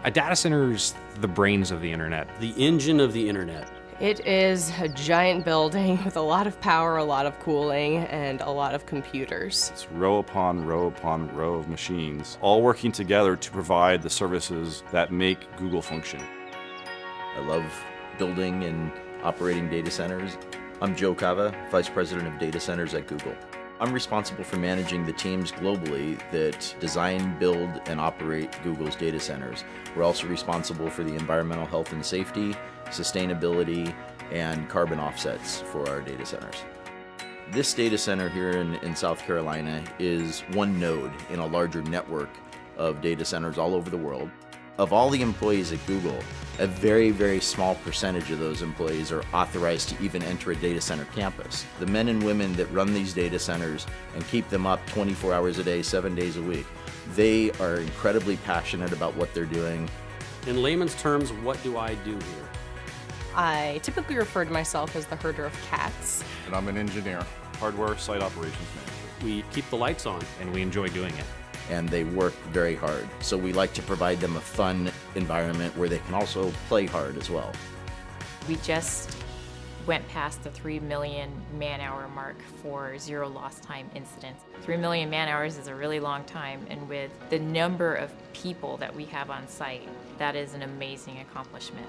A data center's the brains of the internet. The engine of the internet. It is a giant building with a lot of power, a lot of cooling, and a lot of computers. It's row upon row upon row of machines, all working together to provide the services that make Google function. I love building and operating data centers. I'm Joe Cava, Vice President of Data Centers at Google. I'm responsible for managing the teams globally that design, build, and operate Google's data centers. We're also responsible for the environmental health and safety, sustainability, and carbon offsets for our data centers. This data center here in South Carolina is one node in a larger network of data centers all over the world. Of all the employees at Google, a very, very small percentage of those employees are authorized to even enter a data center campus. The men and women that run these data centers and keep them up 24 hours a day, 7 days a week, they are incredibly passionate about what they're doing. In layman's terms, what do I do here? I typically refer to myself as the herder of cats. And I'm an engineer, hardware site operations manager. We keep the lights on. And we enjoy doing it. And they work very hard. So we like to provide them a fun environment where they can also play hard as well. We just went past the 3 million man-hour mark for zero lost time incidents. 3 million man-hours is a really long time, and with the number of people that we have on site, that is an amazing accomplishment.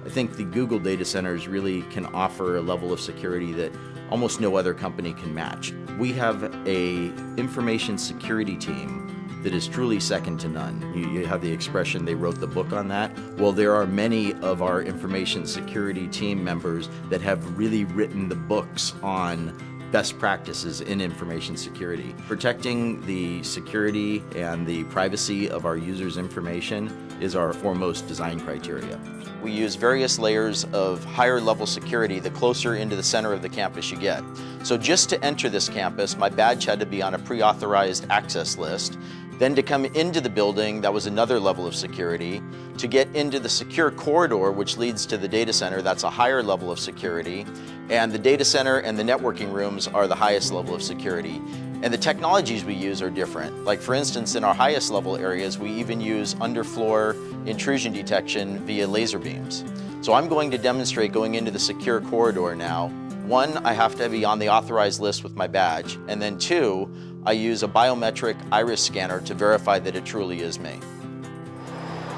I think the Google data centers really can offer a level of security that almost no other company can match. We have an information security team that is truly second to none. You have the expression, they wrote the book on that. Well, there are many of our information security team members that have really written the books on best practices in information security. Protecting the security and the privacy of our users' information is our foremost design criteria. We use various layers of higher level security the closer into the center of the campus you get. So just to enter this campus, my badge had to be on a pre-authorized access list. Then to come into the building, that was another level of security. To get into the secure corridor, which leads to the data center, that's a higher level of security. And the data center and the networking rooms are the highest level of security. And the technologies we use are different. Like for instance, in our highest level areas, we even use underfloor intrusion detection via laser beams. So I'm going to demonstrate going into the secure corridor now. One, I have to be on the authorized list with my badge. And then two, I use a biometric iris scanner to verify that it truly is me.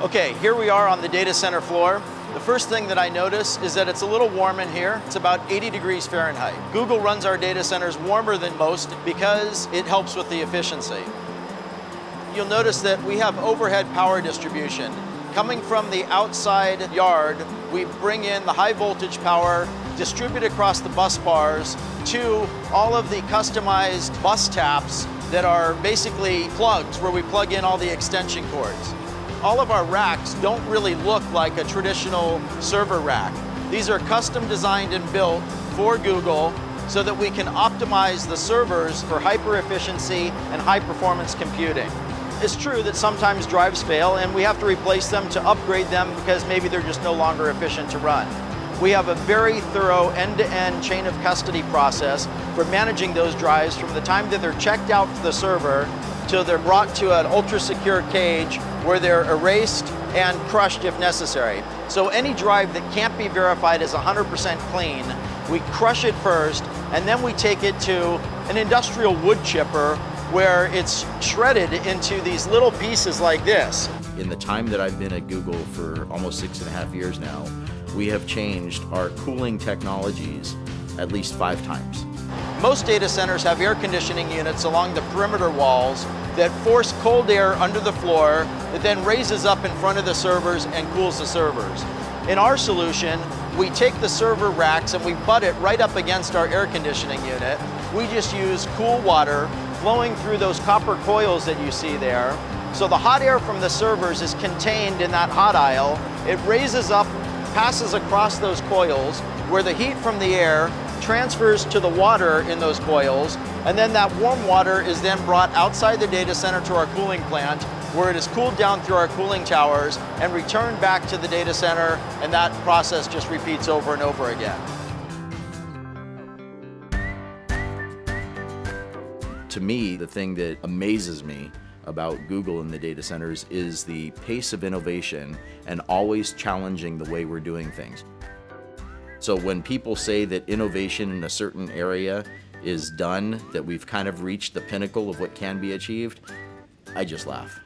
Okay, here we are on the data center floor. The first thing that I notice is that it's a little warm in here. It's about 80 degrees Fahrenheit. Google runs our data centers warmer than most because it helps with the efficiency. You'll notice that we have overhead power distribution. Coming from the outside yard, we bring in the high voltage power, distribute across the bus bars to all of the customized bus taps that are basically plugs where we plug in all the extension cords. All of our racks don't really look like a traditional server rack. These are custom designed and built for Google so that we can optimize the servers for hyper efficiency and high performance computing. It's true that sometimes drives fail and we have to replace them to upgrade them because maybe they're just no longer efficient to run. We have a very thorough end-to-end chain of custody process for managing those drives from the time that they're checked out to the server till they're brought to an ultra-secure cage where they're erased and crushed if necessary. So any drive that can't be verified as 100% clean, we crush it first, and then we take it to an industrial wood chipper where it's shredded into these little pieces like this. In the time that I've been at Google for almost 6.5 years now, we have changed our cooling technologies at least 5 times. Most data centers have air conditioning units along the perimeter walls that force cold air under the floor that then raises up in front of the servers and cools the servers. In our solution, we take the server racks and we butt it right up against our air conditioning unit. We just use cool water flowing through those copper coils that you see there. So the hot air from the servers is contained in that hot aisle. It raises up, passes across those coils where the heat from the air transfers to the water in those coils, and then that warm water is then brought outside the data center to our cooling plant where it is cooled down through our cooling towers and returned back to the data center, and that process just repeats over and over again. To me, the thing that amazes me about Google in the data centers is the pace of innovation and always challenging the way we're doing things. So when people say that innovation in a certain area is done, that we've kind of reached the pinnacle of what can be achieved, I just laugh.